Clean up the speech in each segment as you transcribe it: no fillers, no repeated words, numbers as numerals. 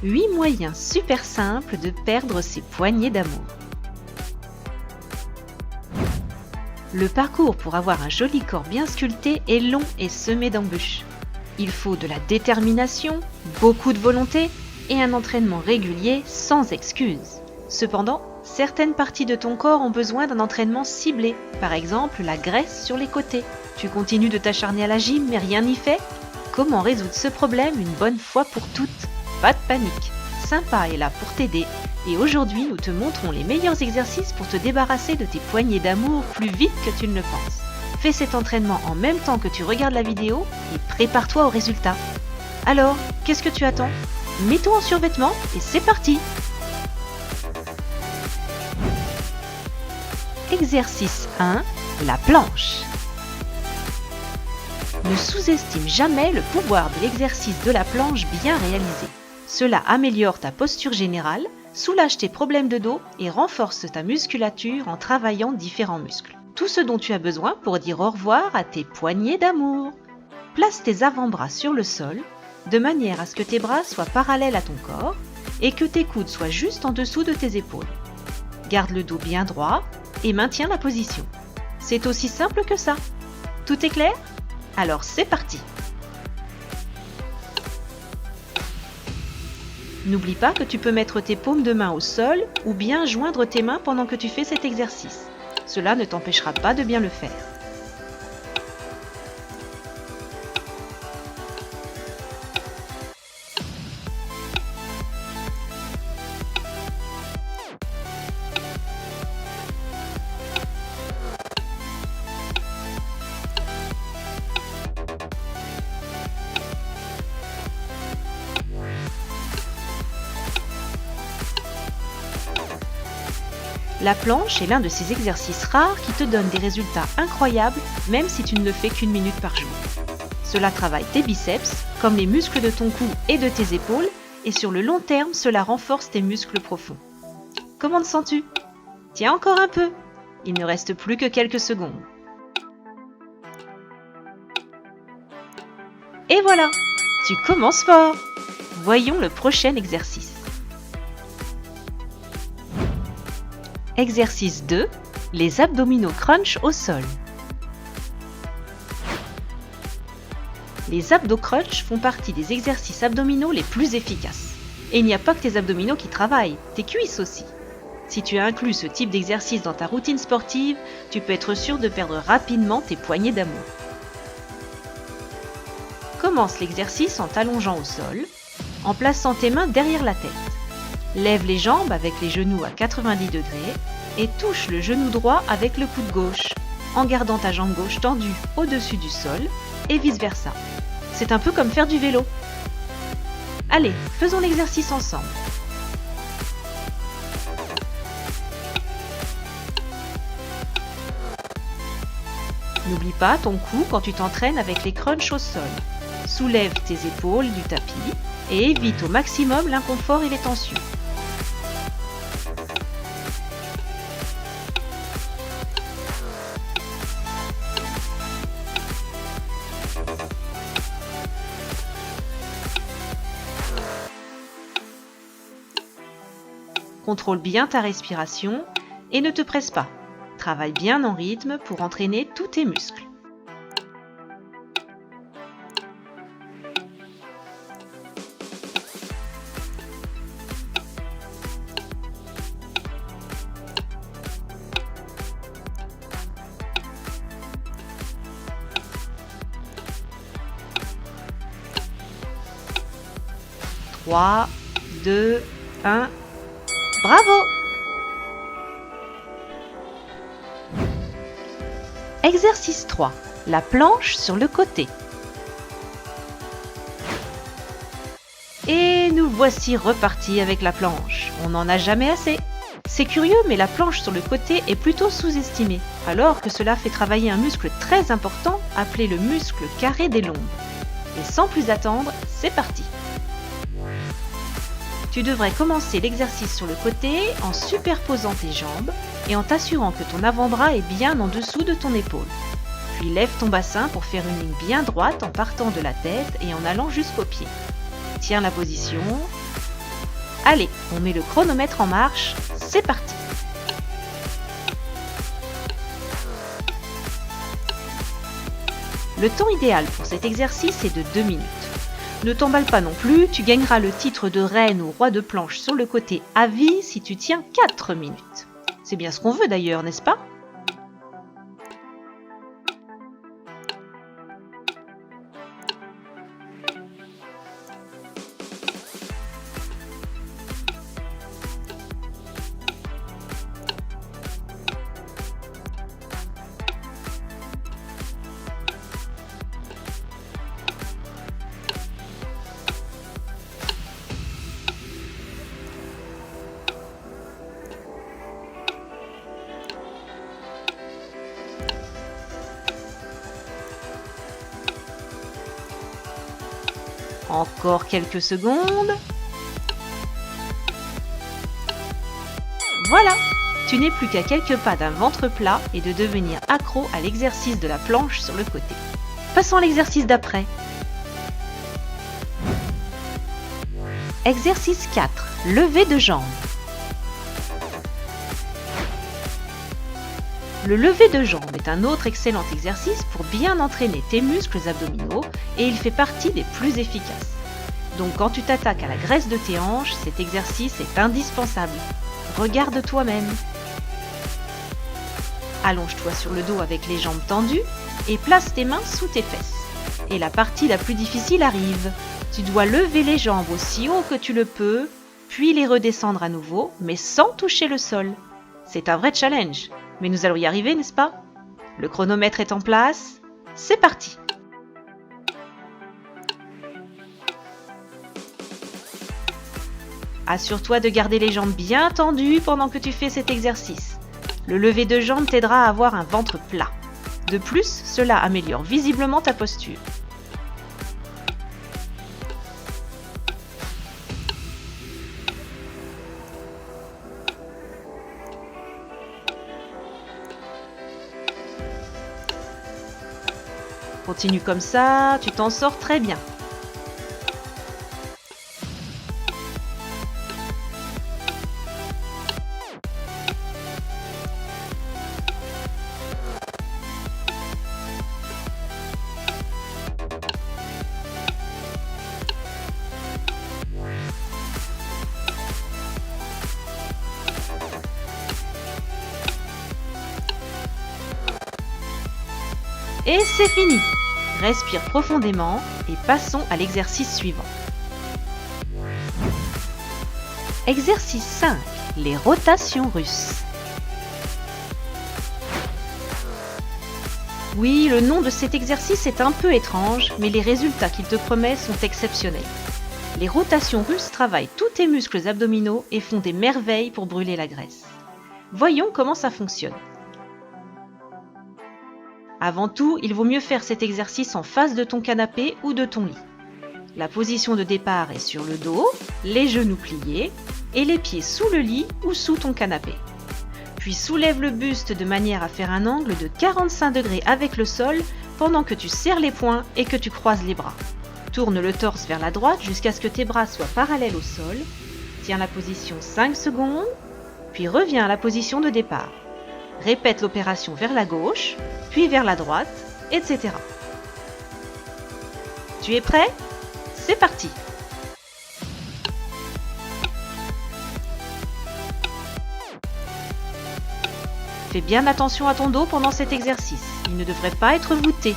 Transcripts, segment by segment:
8 moyens super simples de perdre ses poignées d'amour. Le parcours pour avoir un joli corps bien sculpté est long et semé d'embûches. Il faut de la détermination, beaucoup de volonté et un entraînement régulier sans excuse. Cependant, certaines parties de ton corps ont besoin d'un entraînement ciblé, par exemple la graisse sur les côtés. Tu continues de t'acharner à la gym mais rien n'y fait? Comment résoudre ce problème une bonne fois pour toutes? Pas de panique, Sympa est là pour t'aider et aujourd'hui nous te montrons les meilleurs exercices pour te débarrasser de tes poignées d'amour plus vite que tu ne le penses. Fais cet entraînement en même temps que tu regardes la vidéo et prépare-toi au résultat. Alors, qu'est-ce que tu attends? Mets-toi en survêtement et c'est parti! Exercice 1, la planche. Ne sous-estime jamais le pouvoir de l'exercice de la planche bien réalisé. Cela améliore ta posture générale, soulage tes problèmes de dos et renforce ta musculature en travaillant différents muscles. Tout ce dont tu as besoin pour dire au revoir à tes poignées d'amour. Place tes avant-bras sur le sol, de manière à ce que tes bras soient parallèles à ton corps et que tes coudes soient juste en dessous de tes épaules. Garde le dos bien droit et maintiens la position. C'est aussi simple que ça. Tout est clair? Alors c'est parti! N'oublie pas que tu peux mettre tes paumes de main au sol ou bien joindre tes mains pendant que tu fais cet exercice. Cela ne t'empêchera pas de bien le faire. La planche est l'un de ces exercices rares qui te donne des résultats incroyables même si tu ne le fais qu'une minute par jour. Cela travaille tes biceps, comme les muscles de ton cou et de tes épaules, et sur le long terme, cela renforce tes muscles profonds. Comment te sens-tu? Tiens encore un peu. Il ne reste plus que quelques secondes. Et voilà, tu commences fort. Voyons le prochain exercice. Exercice 2, les abdominaux crunch au sol. Les abdos crunch font partie des exercices abdominaux les plus efficaces. Et il n'y a pas que tes abdominaux qui travaillent, tes cuisses aussi. Si tu as inclus ce type d'exercice dans ta routine sportive, tu peux être sûr de perdre rapidement tes poignées d'amour. Commence l'exercice en t'allongeant au sol, en plaçant tes mains derrière la tête. Lève les jambes avec les genoux à 90 degrés et touche le genou droit avec le coude gauche, en gardant ta jambe gauche tendue au-dessus du sol et vice-versa. C'est un peu comme faire du vélo. Allez, faisons l'exercice ensemble. N'oublie pas ton cou quand tu t'entraînes avec les crunchs au sol. Soulève tes épaules du tapis et évite au maximum l'inconfort et les tensions. Contrôle bien ta respiration et ne te presse pas. Travaille bien en rythme pour entraîner tous tes muscles. Trois, 2, 1... Bravo! Exercice 3. La planche sur le côté. Et nous voici repartis avec la planche. On n'en a jamais assez. C'est curieux, mais la planche sur le côté est plutôt sous-estimée, alors que cela fait travailler un muscle très important appelé le muscle carré des lombes. Et sans plus attendre, c'est parti! Tu devrais commencer l'exercice sur le côté en superposant tes jambes et en t'assurant que ton avant-bras est bien en dessous de ton épaule. Puis lève ton bassin pour faire une ligne bien droite en partant de la tête et en allant jusqu'aux pieds. Tiens la position Allez, on met le chronomètre en marche, c'est parti! Le temps idéal pour cet exercice est de 2 minutes. Ne t'emballe pas non plus, tu gagneras le titre de reine ou roi de planche sur le côté à vie si tu tiens 4 minutes. C'est bien ce qu'on veut d'ailleurs, n'est-ce pas? Encore quelques secondes. Voilà, tu n'es plus qu'à quelques pas d'un ventre plat et de devenir accro à l'exercice de la planche sur le côté. Passons à l'exercice d'après. Exercice 4. Lever de jambes. Le lever de jambes est un autre excellent exercice pour bien entraîner tes muscles abdominaux et il fait partie des plus efficaces. Donc quand tu t'attaques à la graisse de tes hanches, cet exercice est indispensable. Regarde toi-même. Allonge-toi sur le dos avec les jambes tendues et place tes mains sous tes fesses. Et la partie la plus difficile arrive. Tu dois lever les jambes aussi haut que tu le peux, puis les redescendre à nouveau, mais sans toucher le sol. C'est un vrai challenge. Mais nous allons y arriver, n'est-ce pas? Le chronomètre est en place. C'est parti! Assure-toi de garder les jambes bien tendues pendant que tu fais cet exercice. Le lever de jambes t'aidera à avoir un ventre plat. De plus, cela améliore visiblement ta posture. Continue comme ça, tu t'en sors très bien. Et c'est fini! Respire profondément et passons à l'exercice suivant. Exercice 5. Les rotations russes. Oui, le nom de cet exercice est un peu étrange, mais les résultats qu'il te promet sont exceptionnels. Les rotations russes travaillent tous tes muscles abdominaux et font des merveilles pour brûler la graisse. Voyons comment ça fonctionne. Avant tout, il vaut mieux faire cet exercice en face de ton canapé ou de ton lit. La position de départ est sur le dos, les genoux pliés et les pieds sous le lit ou sous ton canapé. Puis soulève le buste de manière à faire un angle de 45 degrés avec le sol pendant que tu serres les poings et que tu croises les bras. Tourne le torse vers la droite jusqu'à ce que tes bras soient parallèles au sol. Tiens la position 5 secondes, puis reviens à la position de départ. Répète l'opération vers la gauche, puis vers la droite, etc. Tu es prêt? C'est parti! Fais bien attention à ton dos pendant cet exercice. Il ne devrait pas être voûté.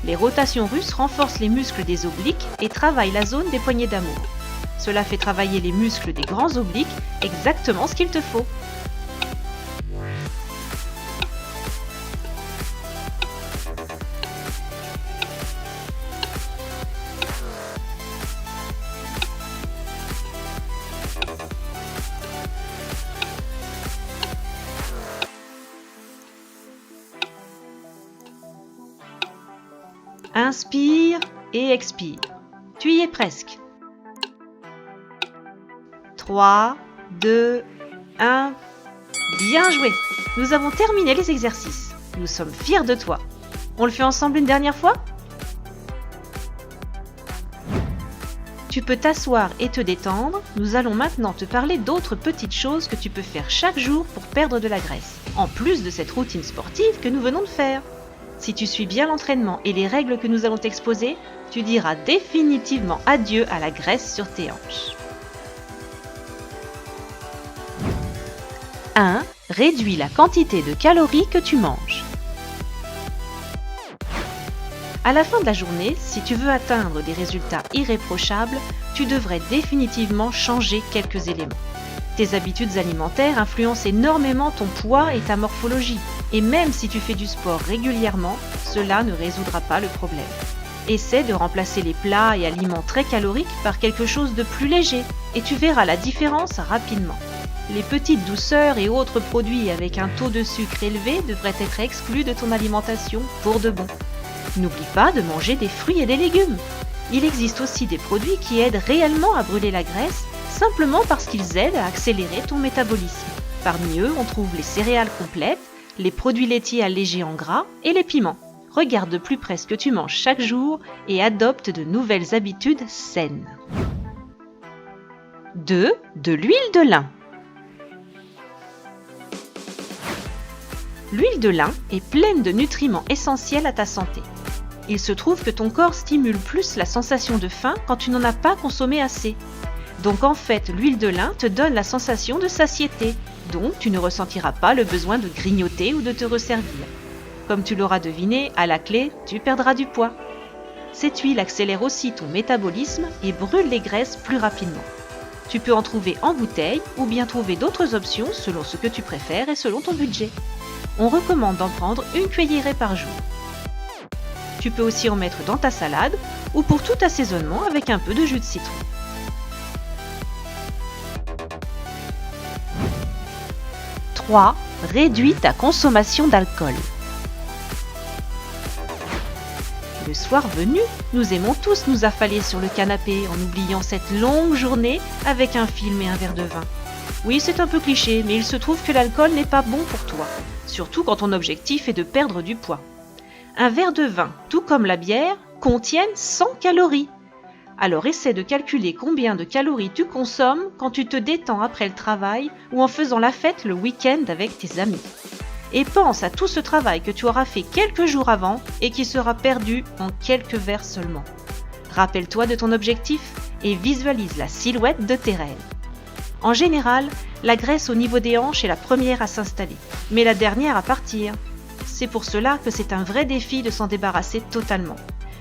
Les rotations russes renforcent les muscles des obliques et travaillent la zone des poignées d'amour. Cela fait travailler les muscles des grands obliques, exactement ce qu'il te faut. Inspire et expire. Tu y es presque. 3, 2, 1, Bien joué! Nous avons terminé les exercices. Nous sommes fiers de toi. On le fait ensemble une dernière fois? Tu peux t'asseoir et te détendre. Nous allons maintenant te parler d'autres petites choses que tu peux faire chaque jour pour perdre de la graisse, en plus de cette routine sportive que nous venons de faire. Si tu suis bien l'entraînement et les règles que nous allons t'exposer, tu diras définitivement adieu à la graisse sur tes hanches. 1. Réduis la quantité de calories que tu manges. À la fin de la journée, si tu veux atteindre des résultats irréprochables, tu devrais définitivement changer quelques éléments. Tes habitudes alimentaires influencent énormément ton poids et ta morphologie, et même si tu fais du sport régulièrement, cela ne résoudra pas le problème. Essaie de remplacer les plats et aliments très caloriques par quelque chose de plus léger, et tu verras la différence rapidement. Les petites douceurs et autres produits avec un taux de sucre élevé devraient être exclus de ton alimentation pour de bon. N'oublie pas de manger des fruits et des légumes. Il existe aussi des produits qui aident réellement à brûler la graisse, simplement parce qu'ils aident à accélérer ton métabolisme. Parmi eux, on trouve les céréales complètes, les produits laitiers allégés en gras et les piments. Regarde de plus près ce que tu manges chaque jour et adopte de nouvelles habitudes saines. 2. De l'huile de lin. L'huile de lin est pleine de nutriments essentiels à ta santé. Il se trouve que ton corps stimule plus la sensation de faim quand tu n'en as pas consommé assez. Donc en fait, l'huile de lin te donne la sensation de satiété, donc tu ne ressentiras pas le besoin de grignoter ou de te resservir. Comme tu l'auras deviné, à la clé, tu perdras du poids. Cette huile accélère aussi ton métabolisme et brûle les graisses plus rapidement. Tu peux en trouver en bouteille ou bien trouver d'autres options selon ce que tu préfères et selon ton budget. On recommande d'en prendre une cuillerée par jour. Tu peux aussi en mettre dans ta salade ou pour tout assaisonnement avec un peu de jus de citron. 3. Réduis ta consommation d'alcool. Le soir venu, nous aimons tous nous affaler sur le canapé en oubliant cette longue journée avec un film et un verre de vin. Oui, c'est un peu cliché, mais il se trouve que l'alcool n'est pas bon pour toi, surtout quand ton objectif est de perdre du poids. Un verre de vin, tout comme la bière, contiennent 100 calories. Alors essaie de calculer combien de calories tu consommes quand tu te détends après le travail ou en faisant la fête le week-end avec tes amis. Et pense à tout ce travail que tu auras fait quelques jours avant et qui sera perdu en quelques verres seulement. Rappelle-toi de ton objectif et visualise la silhouette de tes rêves. En général, la graisse au niveau des hanches est la première à s'installer, mais la dernière à partir. C'est pour cela que c'est un vrai défi de s'en débarrasser totalement.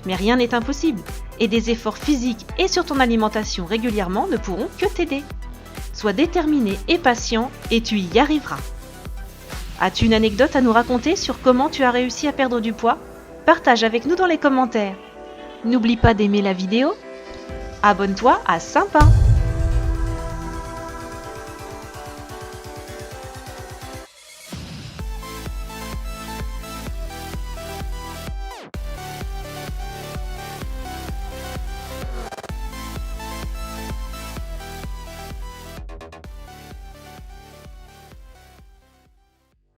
Mais rien n'est impossible, et des efforts physiques et sur ton alimentation régulièrement ne pourront que t'aider. Sois déterminé et patient, et tu y arriveras. As-tu une anecdote à nous raconter sur comment tu as réussi à perdre du poids? Partage avec nous dans les commentaires. N'oublie pas d'aimer la vidéo. Abonne-toi à Sympa.